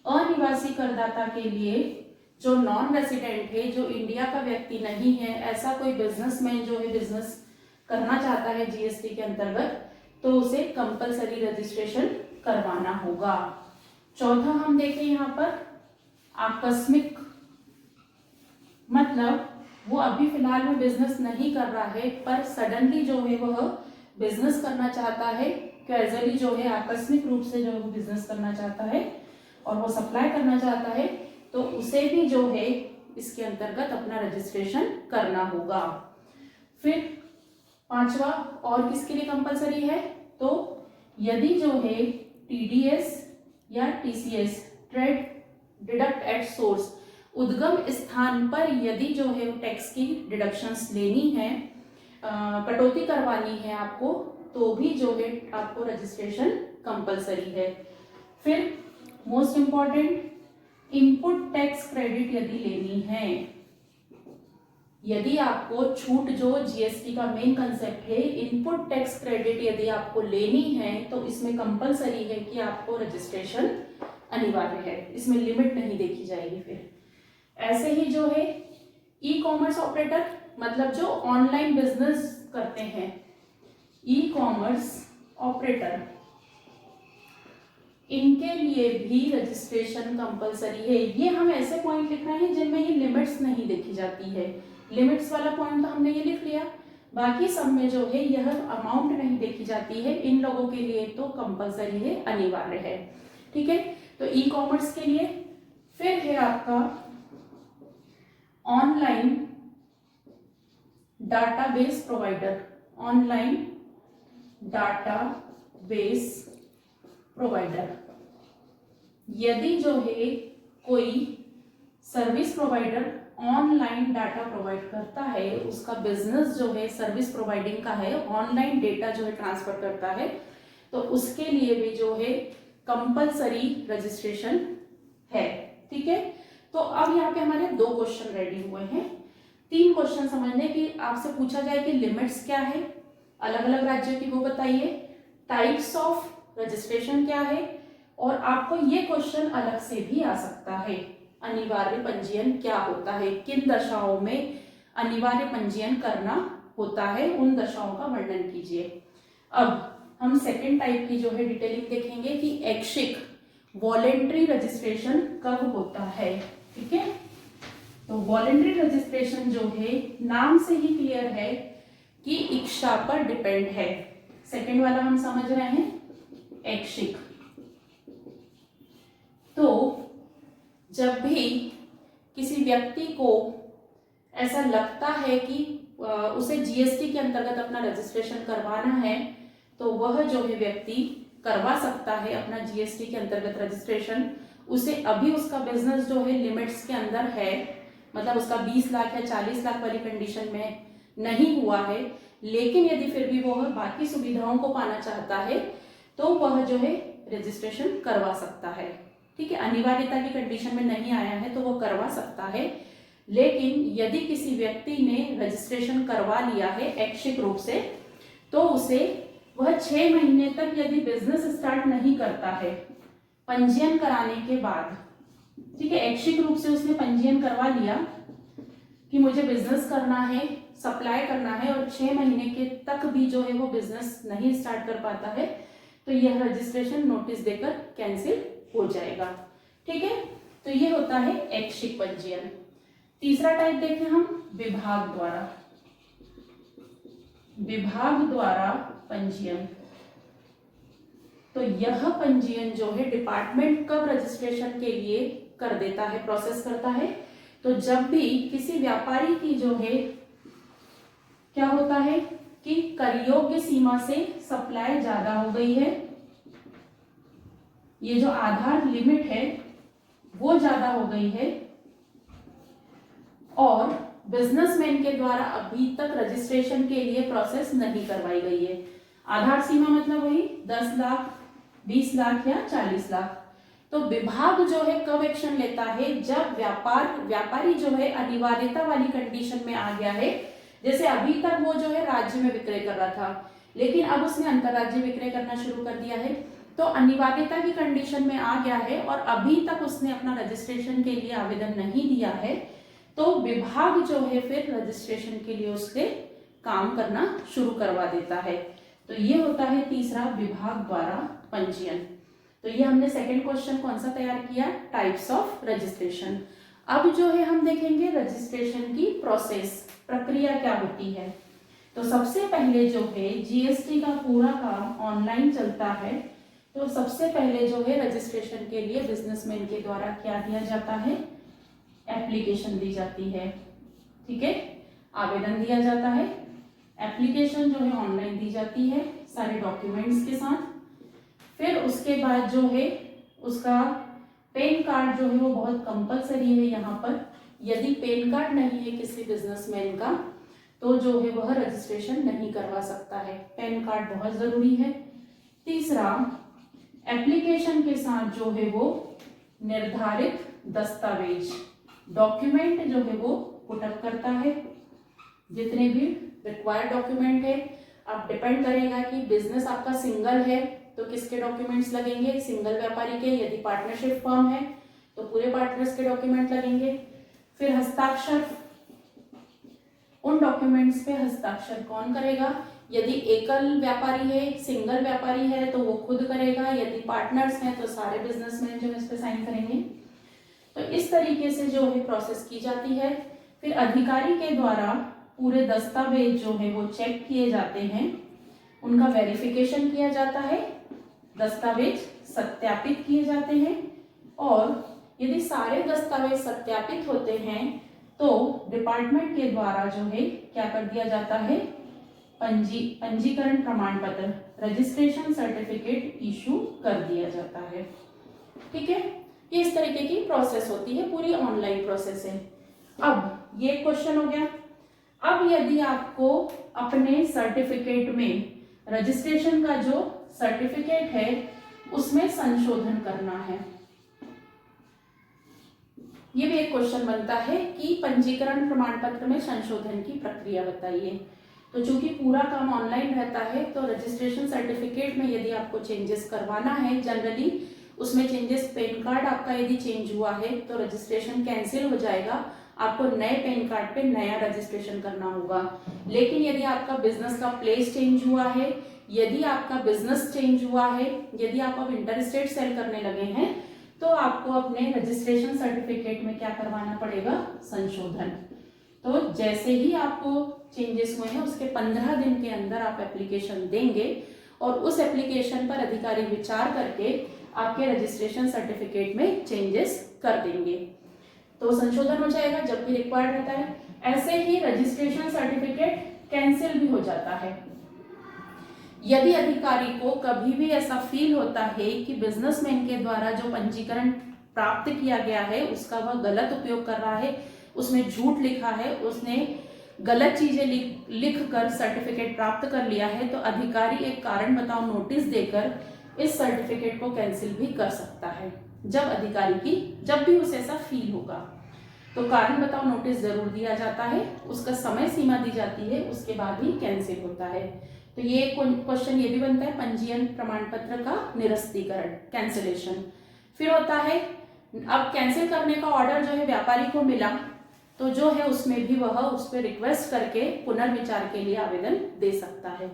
A: अनिवासी करदाता के लिए जो नॉन रेसिडेंट है, जो इंडिया का व्यक्ति नहीं है, ऐसा कोई बिजनेसमैन जो है बिजनेस करना चाहता है जीएसटी के अंतर्गत, तो उसे कंपलसरी रजिस्ट्रेशन करवाना होगा। चौथा हम देखें यहाँ पर, आकस्मिक, मतलब वो अभी फिलहाल में बिजनेस नहीं कर रहा है, पर सडनली जो है वह बिजनेस करना चाहता है, कैजुअली जो है आकस्मिक रूप से जो है वो बिजनेस करना चाहता है और वो सप्लाई करना चाहता है, तो उसे भी जो है इसके अंतर्गत अपना रजिस्ट्रेशन करना होगा। फिर पांचवा, और किसके लिए कंपलसरी है, तो यदि जो है टीडीएस या TCS, trade deduct at source, उद्गम स्थान पर यदि जो है वो टैक्स की डिडक्शंस लेनी है, कटौती करवानी है आपको, तो भी जो है आपको रजिस्ट्रेशन कंपलसरी है। फिर most important, input tax credit यदि लेनी है, यदि आपको छूट, जो जीएसटी का मेन कंसेप्ट है, इनपुट टैक्स क्रेडिट यदि आपको लेनी है, तो इसमें कंपलसरी है कि आपको रजिस्ट्रेशन अनिवार्य है, इसमें लिमिट नहीं देखी जाएगी। फिर ऐसे ही जो है ई कॉमर्स ऑपरेटर, मतलब जो ऑनलाइन बिजनेस करते हैं, ई कॉमर्स ऑपरेटर, इनके लिए भी रजिस्ट्रेशन कंपलसरी है। ये हम ऐसे पॉइंट लिख रहे हैं जिनमें ये लिमिट्स नहीं देखी जाती है। लिमिट्स वाला पॉइंट तो हमने ये लिख लिया, बाकी सब में जो है यह अमाउंट नहीं देखी जाती है, इन लोगों के लिए तो कंपलसरी है, अनिवार्य है। ठीक है, तो ई कॉमर्स के लिए। फिर है आपका online database provider, online database provider, यदि जो है कोई service provider online data provide करता है, उसका बिजनेस जो है सर्विस प्रोवाइडिंग का है, ऑनलाइन डेटा जो है ट्रांसफर करता है, तो उसके लिए भी जो है कंपलसरी रजिस्ट्रेशन है। ठीक है, तो अब यहाँ पे हमारे 2 क्वेश्चन रेडी हुए हैं। 3 क्वेश्चन समझने की, आपसे पूछा जाए कि लिमिट्स क्या है अलग अलग राज्यों की वो बताइए, टाइप्स ऑफ रजिस्ट्रेशन क्या है, और आपको ये क्वेश्चन अलग से भी आ सकता है, अनिवार्य पंजीयन क्या होता है, किन दशाओं में अनिवार्य पंजीयन करना होता है, उन दशाओं का वर्णन कीजिए। अब हम सेकेंड टाइप की जो है डिटेलिंग देखेंगे कि ऐच्छिक वॉलेंट्री रजिस्ट्रेशन कब होता है। ठीक है, तो वॉलेंट्री रजिस्ट्रेशन जो है नाम से ही क्लियर है कि इच्छा पर डिपेंड है। सेकेंड वाला हम समझ रहे हैं ऐच्छिक। तो जब भी किसी व्यक्ति को ऐसा लगता है कि उसे जीएसटी के अंतर्गत अपना रजिस्ट्रेशन करवाना है, तो वह जो है व्यक्ति करवा सकता है अपना जीएसटी के अंतर्गत रजिस्ट्रेशन। उसे अभी उसका बिजनेस जो है लिमिट्स के अंदर है, मतलब उसका 20 लाख या 40 लाख वाली कंडीशन में नहीं हुआ है, लेकिन यदि फिर भी वह बाकी सुविधाओं को पाना चाहता है, तो वह जो है रजिस्ट्रेशन करवा सकता है। ठीक है, अनिवार्यता की कंडीशन में नहीं आया है तो वह करवा सकता है। लेकिन यदि किसी व्यक्ति ने रजिस्ट्रेशन करवा लिया है ऐच्छिक रूप से, तो उसे वह 6 महीने तक यदि बिजनेस स्टार्ट नहीं करता है पंजीयन कराने के बाद, ठीक है, ऐच्छिक रूप से उसने पंजीयन करवा लिया कि मुझे बिजनेस करना है, सप्लाई करना है, और 6 महीने के तक भी जो है वो बिजनेस नहीं स्टार्ट कर पाता है, तो यह रजिस्ट्रेशन नोटिस देकर कैंसिल हो जाएगा। ठीक है, तो ये होता है ऐच्छिक पंजीयन। तीसरा टाइप देखें हम, विभाग द्वारा। विभाग द्वारा पंजीयन, तो यह पंजीयन जो है डिपार्टमेंट कब रजिस्ट्रेशन के लिए कर देता है, प्रोसेस करता है, तो जब भी किसी व्यापारी की जो है क्या होता है कि कर योग्य सीमा से सप्लाई ज्यादा हो गई है, ये जो आधार लिमिट है वो ज्यादा हो गई है, और बिजनेसमैन के द्वारा अभी तक रजिस्ट्रेशन के लिए प्रोसेस नहीं करवाई गई है। आधार सीमा मतलब वही 10 लाख, 20 लाख या 40 लाख। तो विभाग जो है कब एक्शन लेता है, जब व्यापारी जो है अनिवार्यता वाली कंडीशन में आ गया है। जैसे अभी तक वो जो है राज्य में विक्रय कर रहा था, लेकिन अब उसने अंतर्राज्यीय विक्रय करना शुरू कर दिया है, तो अनिवार्यता की कंडीशन में आ गया है और अभी तक उसने अपना रजिस्ट्रेशन के लिए आवेदन नहीं दिया है, तो विभाग जो है फिर रजिस्ट्रेशन के लिए उससे काम करना शुरू करवा देता है। तो ये होता है तीसरा, विभाग द्वारा पंजीयन। तो ये हमने सेकंड क्वेश्चन कौन सा तैयार किया, टाइप्स ऑफ रजिस्ट्रेशन। अब जो है हम देखेंगे रजिस्ट्रेशन की प्रोसेस, प्रक्रिया क्या होती है। तो सबसे पहले जो है जीएसटी का पूरा काम ऑनलाइन चलता है, तो सबसे पहले जो है रजिस्ट्रेशन के लिए बिजनेसमैन के द्वारा क्या दिया जाता है, एप्लीकेशन दी जाती है। ठीक है, आवेदन दिया जाता है, एप्लीकेशन जो है ऑनलाइन दी जाती है सारे डॉक्यूमेंट्स के साथ। फिर उसके बाद जो है उसका पैन कार्ड जो है वो बहुत कंपलसरी है यहाँ पर। यदि पैन कार्ड नहीं है किसी बिजनेसमैन का तो जो है वह रजिस्ट्रेशन नहीं करवा सकता है, पैन कार्ड बहुत जरूरी है। तीसरा, एप्लीकेशन के साथ जो है वो निर्धारित दस्तावेज, डॉक्यूमेंट जो है वो पुटअप करता है, जितने भी रिक्वायर्ड डॉक्यूमेंट है। अब डिपेंड करेगा कि बिजनेस आपका सिंगल है तो किसके डॉक्यूमेंट्स लगेंगे, सिंगल व्यापारी के। यदि पार्टनरशिप फर्म है तो पूरे पार्टनर्स के डॉक्यूमेंट लगेंगे। फिर हस्ताक्षर, उन डॉक्यूमेंट्स पे हस्ताक्षर कौन करेगा, यदि एकल व्यापारी है, सिंगल व्यापारी है तो वो खुद करेगा, यदि पार्टनर्स हैं तो सारे बिजनेसमैन जो इस पे साइन करेंगे। तो इस तरीके से जो है प्रोसेस की जाती है। फिर अधिकारी के द्वारा पूरे दस्तावेज जो है वो चेक किए जाते हैं, उनका वेरिफिकेशन किया जाता है, दस्तावेज सत्यापित किए जाते हैं, और यदि सारे दस्तावेज सत्यापित होते हैं तो डिपार्टमेंट के द्वारा जो है क्या कर दिया जाता है, पंजीकरण प्रमाण पत्र, रजिस्ट्रेशन सर्टिफिकेट इशू कर दिया जाता है। ठीक है, ये इस तरीके की प्रोसेस होती है, पूरी ऑनलाइन प्रोसेस है। अब ये क्वेश्चन हो गया। अब यदि आपको अपने सर्टिफिकेट में रजिस्ट्रेशन का जो सर्टिफिकेट है उसमें संशोधन करना है, ये भी एक क्वेश्चन बनता है कि पंजीकरण प्रमाण पत्र में संशोधन की प्रक्रिया बताइए। तो चूंकि पूरा काम ऑनलाइन रहता है तो रजिस्ट्रेशन सर्टिफिकेट में यदि आपको चेंजेस करवाना है, जनरली उसमें चेंजेस, पैन कार्ड आपका यदि चेंज हुआ है तो रजिस्ट्रेशन कैंसिल हो जाएगा, आपको नए पैन कार्ड पे नया रजिस्ट्रेशन करना होगा। लेकिन यदि आपका बिजनेस का प्लेस चेंज हुआ है, यदि आपका बिजनेस चेंज हुआ है, यदि आप अब इंटर स्टेट सेल करने लगे हैं तो आपको अपने रजिस्ट्रेशन सर्टिफिकेट में क्या करवाना पड़ेगा, संशोधन। तो जैसे ही आपको चेंजेस हुए हैं उसके 15 दिन के अंदर आप एप्लीकेशन देंगे और उस एप्लीकेशन पर अधिकारी विचार करके आपके रजिस्ट्रेशन सर्टिफिकेट में चेंजेस कर देंगे, तो संशोधन हो जाएगा जब भी रिक्वायर्ड रहता है। ऐसे ही रजिस्ट्रेशन सर्टिफिकेट कैंसिल भी हो जाता है यदि अधिकारी को कभी भी ऐसा फील होता है कि बिजनेसमैन के द्वारा जो पंजीकरण प्राप्त किया गया है उसका वह गलत उपयोग कर रहा है, उसमें झूठ लिखा है, उसने गलत चीजें लिख कर सर्टिफिकेट प्राप्त कर लिया है, तो अधिकारी एक कारण बताओ नोटिस देकर इस सर्टिफिकेट को कैंसिल भी कर सकता है। जब भी उसे ऐसा फील होगा तो कारण बताओ नोटिस जरूर दिया जाता है, उसका समय सीमा दी जाती है, उसके बाद ही कैंसिल होता है। तो ये क्वेश्चन ये भी बनता है, पंजीयन प्रमाण पत्र का निरस्तीकरण, कैंसिलेशन। फिर होता है, अब कैंसिल करने का ऑर्डर जो है व्यापारी को मिला, तो जो है उसमें भी वह उस पर रिक्वेस्ट करके पुनर्विचार के लिए आवेदन दे सकता है।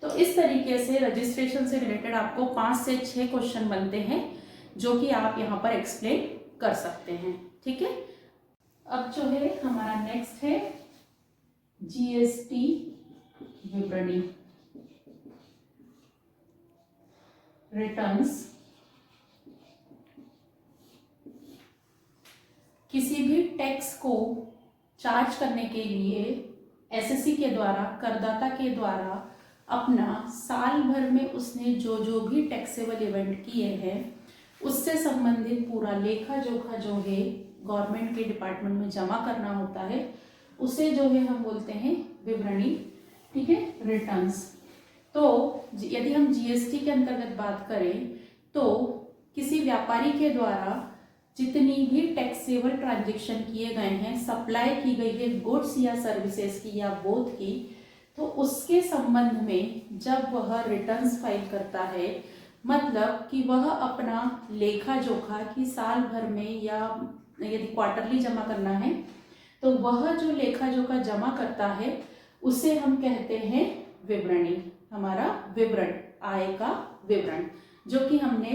A: तो इस तरीके से रजिस्ट्रेशन से रिलेटेड आपको 5 से 6 क्वेश्चन बनते हैं, जो कि आप यहाँ पर एक्सप्लेन कर सकते हैं। ठीक है, अब जो है हमारा नेक्स्ट है जीएसटी विवरणी, रिटर्न्स। किसी भी टैक्स को चार्ज करने के लिए एसएससी के द्वारा, करदाता के द्वारा अपना साल भर में उसने जो जो भी टैक्सेबल इवेंट किए हैं उससे संबंधित पूरा लेखा जोखा जो है गवर्नमेंट के डिपार्टमेंट में जमा करना होता है, उसे जो है हम बोलते हैं विवरणी। ठीक है, रिटर्न्स। तो यदि हम जीएसटी के अंतर्गत बात करें तो किसी व्यापारी के द्वारा जितनी भी टैक्सेबल ट्रांजैक्शन किए गए हैं, सप्लाई की गई है गुड्स या सर्विसेज की या बोथ की, तो उसके संबंध में जब वह रिटर्न्स फाइल करता है, मतलब कि वह अपना लेखा जोखा कि साल भर में या यदि क्वार्टरली जमा करना है तो वह जो लेखा जोखा जमा करता है उसे हम कहते हैं विवरणी। हमारा विवरण, आय का विवरण, जो कि हमने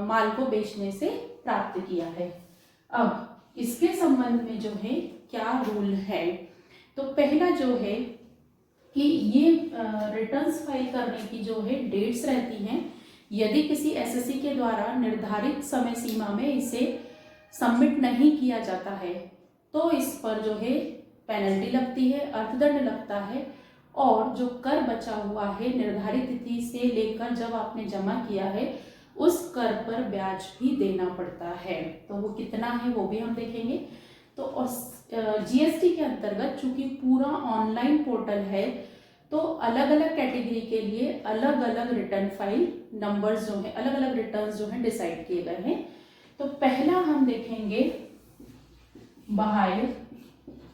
A: माल को बेचने से प्राप्त किया है। अब इसके संबंध में जो है क्या रूल है, तो पहला जो है कि ये रिटर्न्स फाइल करने की जो है डेट्स रहती हैं, यदि किसी एसएससी के द्वारा निर्धारित समय सीमा में इसे सबमिट नहीं किया जाता है तो इस पर जो है पेनल्टी लगती है, अर्थदंड लगता है, और जो कर बचा हुआ है निर्धारित तिथि से लेकर जब आपने जमा किया है उस कर पर ब्याज भी देना पड़ता है। तो वो कितना है वो भी हम देखेंगे। तो जीएसटी के अंतर्गत चूंकि पूरा ऑनलाइन पोर्टल है तो अलग अलग कैटेगरी के लिए अलग अलग रिटर्न फाइल नंबर्स जो है, अलग अलग रिटर्न्स जो है डिसाइड किए गए हैं। तो पहला हम देखेंगे बाह्य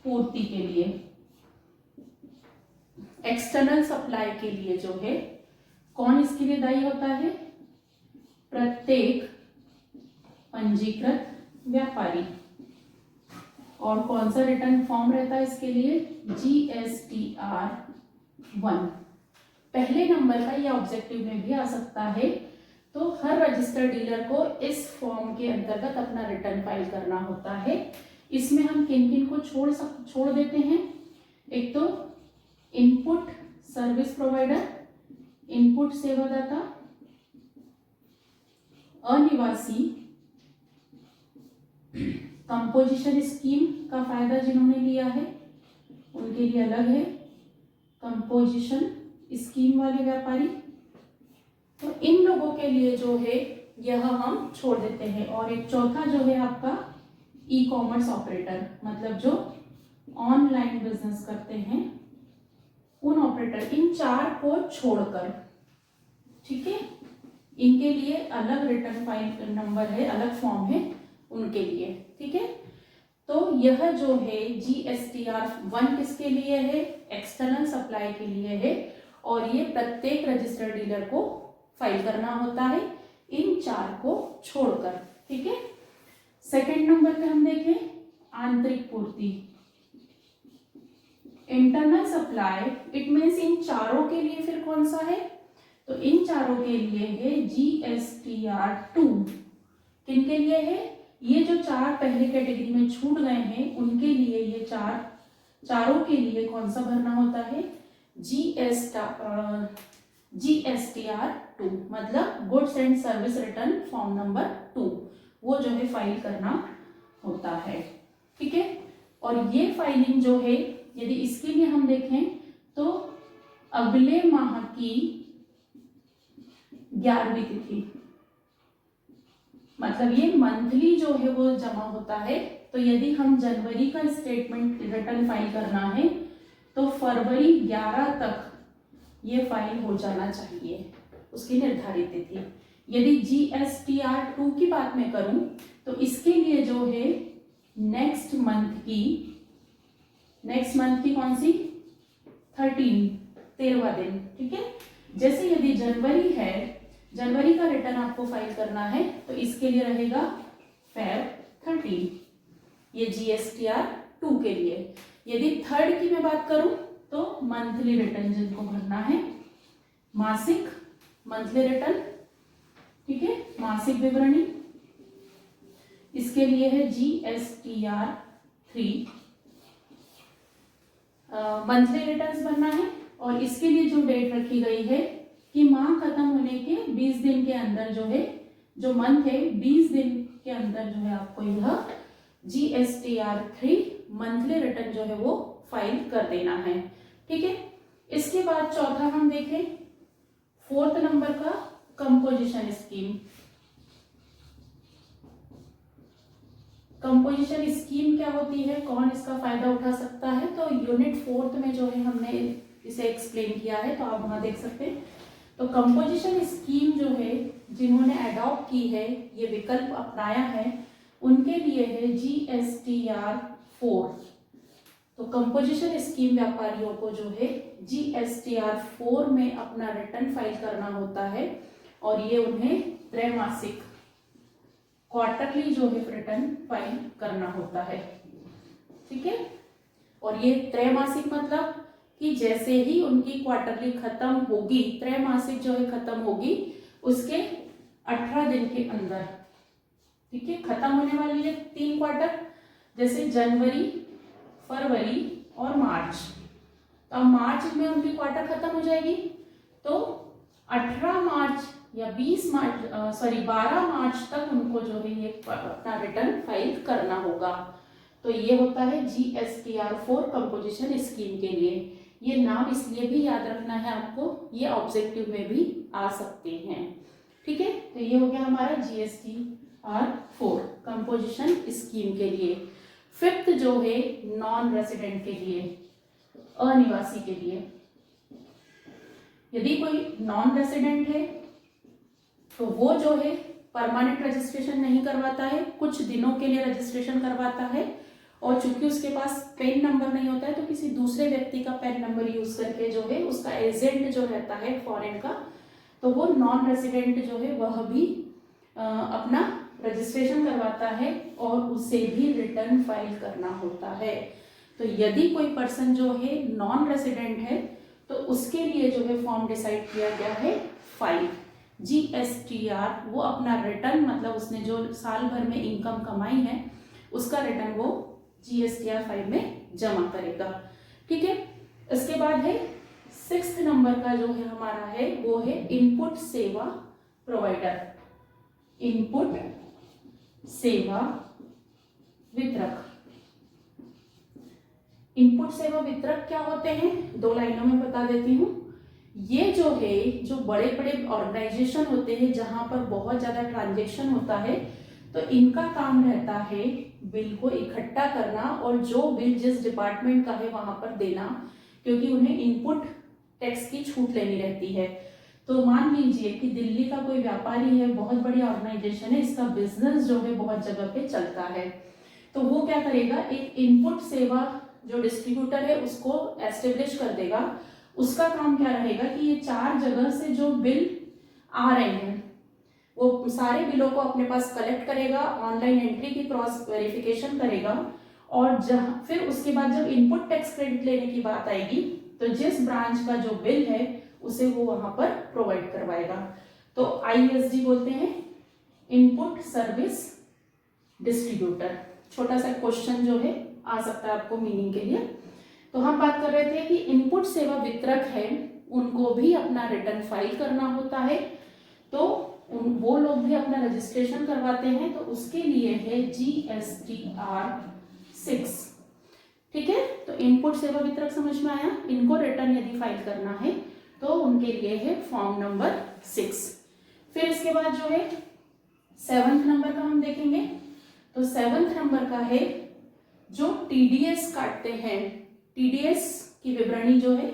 A: पूर्ति के लिए, एक्सटर्नल सप्लाई के लिए जो है कौन इसके लिए दायी होता है, प्रत्येक पंजीकृत व्यापारी। और कौन सा रिटर्न फॉर्म रहता है इसके लिए, GSTR 1। पहले नंबर का ये ऑब्जेक्टिव में भी आ सकता है। तो हर रजिस्टर्ड डीलर को इस फॉर्म के अंतर्गत अपना रिटर्न फाइल करना होता है। इसमें हम किन किन को छोड़ देते हैं, एक तो इनपुट सर्विस प्रोवाइडर, इनपुट सेवादाता, अनिवासी, कंपोजिशन स्कीम का फायदा जिन्होंने लिया है उनके लिए अलग है, कंपोजिशन स्कीम वाले व्यापारी, तो इन लोगों के लिए जो है यह हम छोड़ देते हैं। और एक चौथा जो है आपका ई कॉमर्स ऑपरेटर, मतलब जो ऑनलाइन बिजनेस करते हैं उन ऑपरेटर, इन 4 को छोड़कर, ठीक है, इनके लिए अलग रिटर्न फाइल नंबर है, अलग फॉर्म है उनके लिए। ठीक है, तो यह जो है GSTR 1 किसके लिए है, एक्सटर्नल सप्लाई के लिए है, और ये प्रत्येक रजिस्टर्ड डीलर को फाइल करना होता है इन 4 को छोड़कर। ठीक है, सेकंड नंबर पे हम देखें आंतरिक पूर्ति, internal supply, it means in चारों के लिए फिर कौन सा है, तो इन चारों के लिए है GSTR 2। किन के लिए है, ये जो 4 पहले कैटेगरी में छूट गए हैं उनके लिए ये चारों के लिए कौन सा भरना होता है, GSTR 2, मतलब goods and service return form number 2, वो जो है फाइल करना होता है। ठीक है, और ये फाइलिंग जो है यदि इसके लिए हम देखें तो अगले माह की 11वीं तिथि, मतलब ये मंथली जो है वो जमा होता है। तो यदि हम जनवरी का स्टेटमेंट रिटर्न फाइल करना है तो फरवरी 11 तक ये फाइल हो जाना चाहिए, उसकी निर्धारित तिथि। यदि GSTR 2 की बात मैं करूं तो इसके लिए जो है नेक्स्ट मंथ की कौन सी 13, 13वां दिन, ठीक है। जैसे यदि जनवरी है, जनवरी का रिटर्न आपको फाइल करना है तो इसके लिए रहेगा Feb 13, ये GSTR 2 के लिए। यदि थर्ड की मैं बात करूं तो मंथली रिटर्न जिनको भरना है, मासिक मंथली रिटर्न, ठीक है, मासिक विवरणी, इसके लिए है GSTR 3, मंथली रिटर्न्स भरना है। और इसके लिए जो डेट रखी गई है कि माह खत्म होने के 20 दिन के अंदर जो है, जो मंथ है 20 दिन के अंदर जो है आपको यह GSTR 3 मंथली रिटर्न जो है वो फाइल कर देना है, ठीक है। इसके बाद चौथा हम देखें, 4th नंबर का कंपोजिशन स्कीम। कंपोजिशन स्कीम क्या होती है, कौन इसका फायदा उठा सकता है, तो यूनिट 4th में जो है हमने इसे एक्सप्लेन किया है, तो आप वहां देख सकते हैं। तो कंपोजिशन स्कीम जो है जिन्होंने अडॉप्ट की है, ये विकल्प अपनाया है, उनके लिए है GSTR 4। तो कंपोजिशन स्कीम व्यापारियों को जो है GSTR 4 में अपना रिटर्न फाइल करना होता है और ये उन्हें त्रैमासिक क्वार्टरली जो है रिटर्न फाइल करना होता है, ठीक है। और ये त्रैमासिक मतलब कि जैसे ही उनकी क्वार्टरली खत्म होगी, त्रैमासिक जो है खत्म होगी उसके 18 दिन के अंदर, ठीक है, खत्म होने वाली है 3 क्वार्टर, जैसे जनवरी, फरवरी और मार्च। तो अब मार्च में उनकी क्वार्टर खत्म हो जाएगी, तो 18 मार्च या 12 मार्च तक उनको जो है ये अपना रिटर्न फाइल करना होगा। तो ये होता है GSTR 4 कंपोजिशन स्कीम के लिए। ये नाम इसलिए भी याद रखना है आपको, ये ऑब्जेक्टिव में भी आ सकते हैं, ठीक है। तो ये हो गया हमारा GSTR 4 कंपोजिशन स्कीम के लिए। 5th जो है नॉन रेसिडेंट के लिए, अनिवासी के लिए। यदि कोई नॉन रेसिडेंट है तो वो जो है परमानेंट रजिस्ट्रेशन नहीं करवाता है, कुछ दिनों के लिए रजिस्ट्रेशन करवाता है, और चूंकि उसके पास पैन नंबर नहीं होता है तो किसी दूसरे व्यक्ति का पैन नंबर यूज करके जो है उसका एजेंट जो रहता है फॉरेन का, तो वो नॉन रेसिडेंट जो है वह भी अपना रजिस्ट्रेशन करवाता है और उसे भी रिटर्न फाइल करना होता है। तो यदि कोई पर्सन जो है नॉन रेसिडेंट है तो उसके लिए जो है फॉर्म डिसाइड किया गया है 5 GSTR, वो अपना रिटर्न मतलब उसने जो साल भर में इनकम कमाई है उसका रिटर्न वो GSTR 5 में जमा करेगा, ठीक है। इसके बाद है 6th नंबर का जो है हमारा है वो है इनपुट सेवा प्रोवाइडर, इनपुट सेवा वितरक। इनपुट सेवा वितरक क्या होते हैं, 2 लाइनों में बता देती हूँ। ये जो है, जो बड़े बड़े ऑर्गेनाइजेशन होते हैं जहां पर बहुत ज्यादा ट्रांजैक्शन होता है, तो इनका काम रहता है बिल को इकट्ठा करना और जो बिल जिस डिपार्टमेंट का है वहां पर देना, क्योंकि उन्हें इनपुट टैक्स की छूट लेनी रहती है। तो मान लीजिए कि दिल्ली का कोई व्यापारी है, बहुत बड़ी ऑर्गेनाइजेशन है, इसका बिजनेस जो है बहुत जगह पे चलता है, तो वो क्या करेगा, एक इनपुट सेवा जो डिस्ट्रीब्यूटर है उसको एस्टेब्लिश कर देगा। उसका काम क्या रहेगा कि ये 4 जगह से जो बिल आ रहे हैं वो सारे बिलों को अपने पास कलेक्ट करेगा, ऑनलाइन एंट्री की क्रॉस वेरिफिकेशन करेगा, और जहां फिर उसके बाद जब इनपुट टैक्स क्रेडिट लेने की बात आएगी तो जिस ब्रांच का जो बिल है उसे वो वहां पर प्रोवाइड करवाएगा। तो ISD बोलते हैं, इनपुट सर्विस डिस्ट्रीब्यूटर। छोटा सा क्वेश्चन जो है आ सकता है आपको मीनिंग के लिए। तो हम बात कर रहे थे कि इनपुट सेवा वितरक है, उनको भी अपना रिटर्न फाइल करना होता है, तो वो लोग भी अपना रजिस्ट्रेशन करवाते हैं, तो उसके लिए है GSTR 6, ठीक है। तो इनपुट सेवा वितरक समझ में आया, इनको रिटर्न यदि फाइल करना है तो उनके लिए है फॉर्म नंबर 6। फिर इसके बाद जो है 7th नंबर का हम देखेंगे। तो 7th नंबर का है जो TDS काटते हैं, TDS की विवरणी जो है,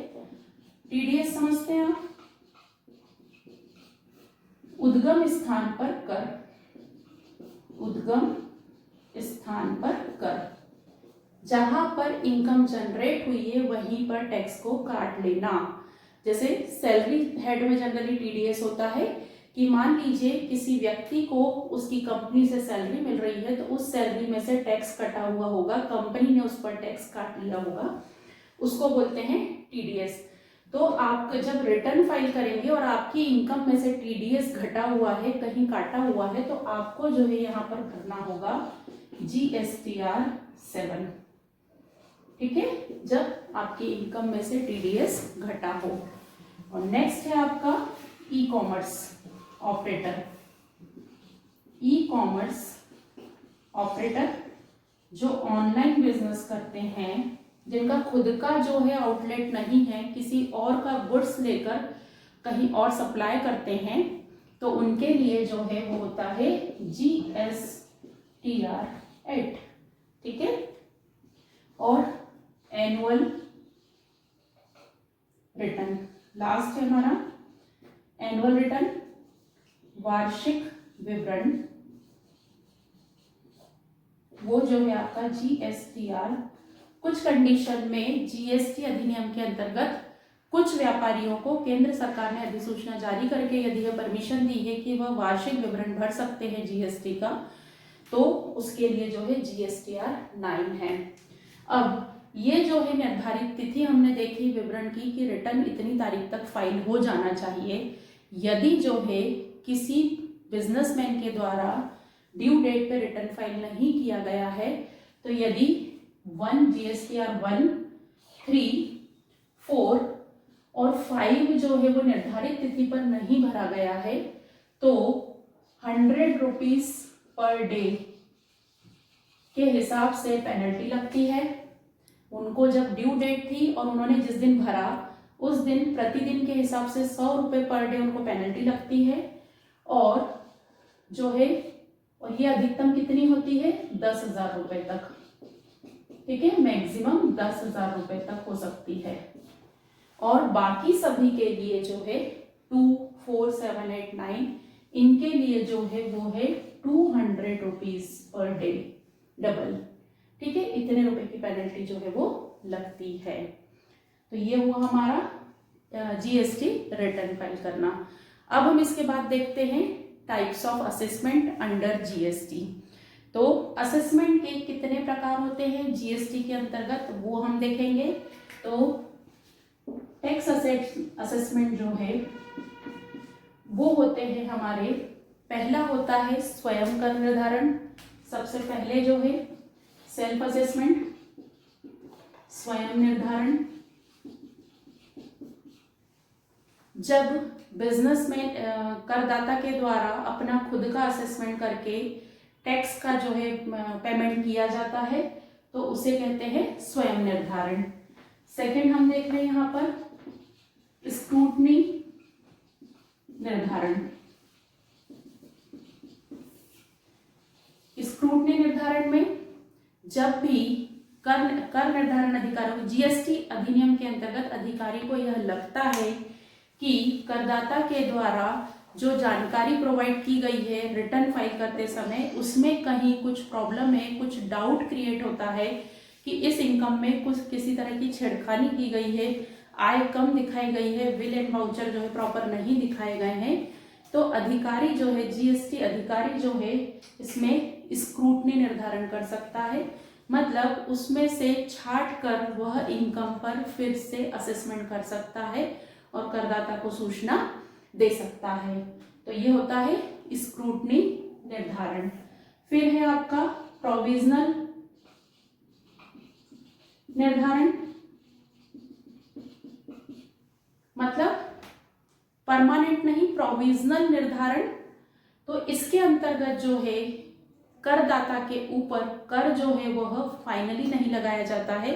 A: TDS समझते हैं आप, उद्गम स्थान पर कर, उद्गम स्थान पर कर, जहां पर इनकम जनरेट हुई है वहीं पर टैक्स को काट लेना। जैसे सैलरी हेड में जनरली टीडीएस होता है कि मान लीजिए किसी व्यक्ति को उसकी कंपनी से सैलरी मिल रही है तो उस सैलरी में से टैक्स कटा हुआ होगा, कंपनी ने उस पर टैक्स काट लिया होगा, उसको बोलते हैं टीडीएस। तो आप जब रिटर्न फाइल करेंगे और आपकी इनकम में से टीडीएस घटा हुआ है, कहीं काटा हुआ है, तो आपको जो है यहाँ पर भरना होगा GSTR 7। ठीक है, जब आपकी इनकम में से टीडीएस घटा हो। और नेक्स्ट है आपका e commerce operator. E commerce operator जो ऑनलाइन बिजनेस करते हैं, जिनका खुद का जो है आउटलेट नहीं है, किसी और का गुड्स लेकर कहीं और सप्लाई करते हैं, तो उनके लिए जो है वो होता है GSTR 8। ठीक है, और एनुअल रिटर्न लास्ट है हमारा। एनुअल रिटर्न, वार्षिक विवरण, वो जो है आपका GSTR। कुछ कंडीशन में जीएसटी अधिनियम के अंतर्गत कुछ व्यापारियों को केंद्र सरकार ने अधिसूचना जारी करके यदि यह परमिशन दी है कि वह वार्षिक विवरण भर सकते हैं जीएसटी का, तो उसके लिए जो है GSTR 9 है। अब ये जो है निर्धारित तिथि हमने देखी विवरण की कि रिटर्न इतनी तारीख तक फाइल हो जाना चाहिए। यदि जो है किसी बिजनेसमैन के द्वारा ड्यू डेट पे रिटर्न फाइल नहीं किया गया है, तो यदि 1 GSTR 1, 3, 4 और 5 जो है वो निर्धारित तिथि पर नहीं भरा गया है, तो 100 रुपीज पर डे के हिसाब से पेनल्टी लगती है। उनको जब ड्यू डेट थी और उन्होंने जिस दिन भरा उस दिन प्रतिदिन के हिसाब से 100 रुपये पर डे उनको पेनल्टी लगती है। और जो है, और ये अधिकतम कितनी होती है, 10,000 रुपये तक। ठीक है, मैक्सिमम 10,000 रुपये तक हो सकती है। और बाकी सभी के लिए जो है 2, 4, 7, 8, 9 इनके लिए जो है वो है 200 रुपीज पर डे डबल। ठीक है, इतने रुपए की पेनल्टी जो है वो लगती है। तो ये हुआ हमारा जीएसटी रिटर्न फाइल करना। अब हम इसके बाद देखते हैं types of assessment under GST. तो असेसमेंट के कितने प्रकार होते हैं जीएसटी के अंतर्गत, वो हम देखेंगे। तो टैक्स असेसमेंट जो है वो होते हैं हमारे, पहला होता है स्वयं कर निर्धारण। सबसे पहले जो है सेल्फ असेसमेंट, स्वयं निर्धारण। जब बिजनेस में करदाता के द्वारा अपना खुद का असेसमेंट करके टैक्स का जो है पेमेंट किया जाता है, तो उसे कहते हैं स्वयं निर्धारण। सेकंड हम देख रहे हैं यहाँ पर स्क्रूटनी निर्धारण। स्क्रूटनी निर्धारण में जब भी कर निर्धारण अधिकारियों, जीएसटी अधिनियम के अंतर्गत अधिकारी को यह लगता है कि करदाता के द्वारा जो जानकारी प्रोवाइड की गई है रिटर्न फाइल करते समय उसमें कहीं कुछ प्रॉब्लम है, कुछ डाउट क्रिएट होता है कि इस इनकम में कुछ किसी तरह की छेड़खानी की गई है, आय कम दिखाई गई है, बिल एंड वाउचर जो है प्रॉपर नहीं दिखाए गए हैं, तो अधिकारी जो है जीएसटी अधिकारी जो है इसमें स्क्रूटनी निर्धारण कर सकता है। मतलब उसमें से छांट कर वह इनकम पर फिर से असेसमेंट कर सकता है और करदाता को सूचना दे सकता है। तो ये होता है स्क्रूटनी निर्धारण। फिर है आपका प्रोविजनल निर्धारण, मतलब परमानेंट नहीं, प्रोविजनल निर्धारण। तो इसके अंतर्गत जो है करदाता के ऊपर कर जो है वह फाइनली नहीं लगाया जाता है,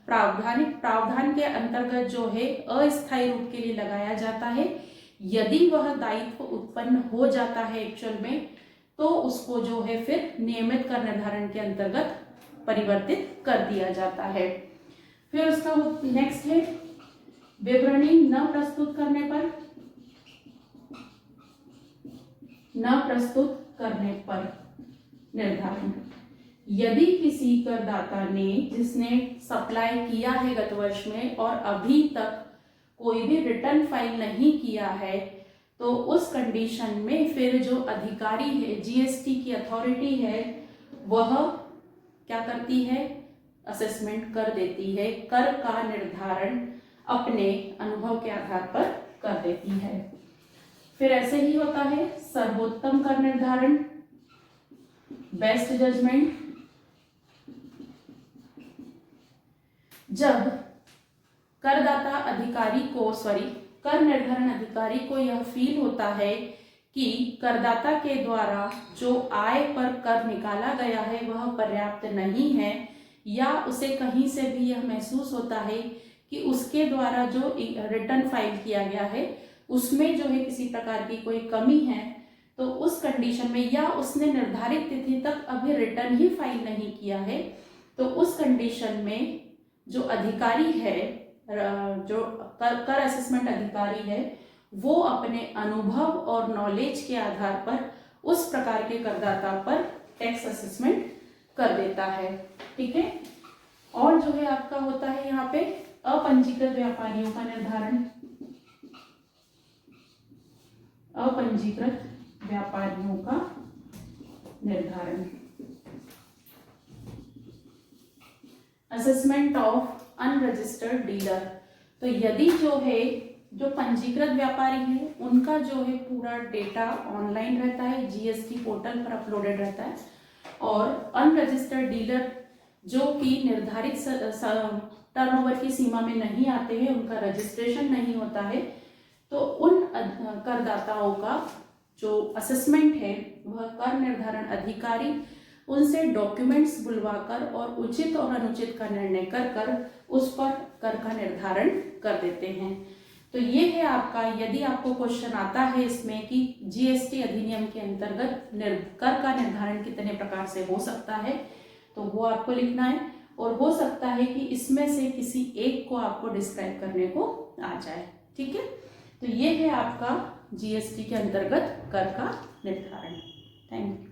A: प्रावधान के अंतर्गत जो है अस्थायी रूप के लिए लगाया जाता है। यदि वह दायित्व उत्पन्न हो जाता है एक्चुअल में, तो उसको जो है फिर नियमित कर निर्धारण के अंतर्गत परिवर्तित कर दिया जाता है। फिर उसका नेक्स्ट है विवरणी न प्रस्तुत करने पर, न प्रस्तुत करने पर निर्धारण। यदि किसी करदाता ने जिसने सप्लाई किया है गत वर्ष में और अभी तक कोई भी रिटर्न फाइल नहीं किया है तो उस कंडीशन में फिर जो अधिकारी है, जीएसटी की अथॉरिटी है, वह क्या करती है, असेसमेंट कर देती है, कर का निर्धारण अपने अनुभव के आधार पर कर देती है। फिर ऐसे ही होता है सर्वोत्तम कर निर्धारण, बेस्ट जजमेंट। जब करदाता अधिकारी को कर निर्धारण अधिकारी को यह फील होता है कि करदाता के द्वारा जो आय पर कर निकाला गया है वह पर्याप्त नहीं है, या उसे कहीं से भी यह महसूस होता है कि उसके द्वारा जो रिटर्न फाइल किया गया है उसमें जो है किसी प्रकार की कोई कमी है, तो उस कंडीशन में, या उसने निर्धारित तिथि तक अभी रिटर्न ही फाइल नहीं किया है, तो उस कंडीशन में जो अधिकारी है, जो कर असेसमेंट अधिकारी है, वो अपने अनुभव और नॉलेज के आधार पर उस प्रकार के करदाता पर टैक्स असेसमेंट कर देता है। ठीक है। और जो है आपका होता है यहाँ पे अपंजीकृत व्यापारियों का निर्धारण, अपंजीकृत व्यापारियों का निर्धारण, असेसमेंट ऑफ अनरजिस्टर्ड डीलर। तो यदि जो है जो पंजीकृत व्यापारी है उनका जो है पूरा डेटा ऑनलाइन रहता है, जीएसटी पोर्टल पर अपलोडेड रहता है, और अनरजिस्टर्ड डीलर जो कि निर्धारित टर्नओवर की सीमा में नहीं आते हैं, उनका रजिस्ट्रेशन नहीं होता है, तो उन करदाताओं का जो असेसमेंट है वह कर निर्धारण अधिकारी उनसे डॉक्यूमेंट्स बुलवाकर और उचित और अनुचित का निर्णय कर उस पर कर का निर्धारण कर देते हैं। तो ये है आपका, यदि आपको क्वेश्चन आता है इसमें कि जीएसटी अधिनियम के अंतर्गत कर का निर्धारण कितने प्रकार से हो सकता है, तो वो आपको लिखना है, और हो सकता है कि इसमें से किसी एक को आपको डिस्क्राइब करने को आ जाए। ठीक है। तो ये है आपका जीएसटी के अंतर्गत कर का निर्धारण। Thank you.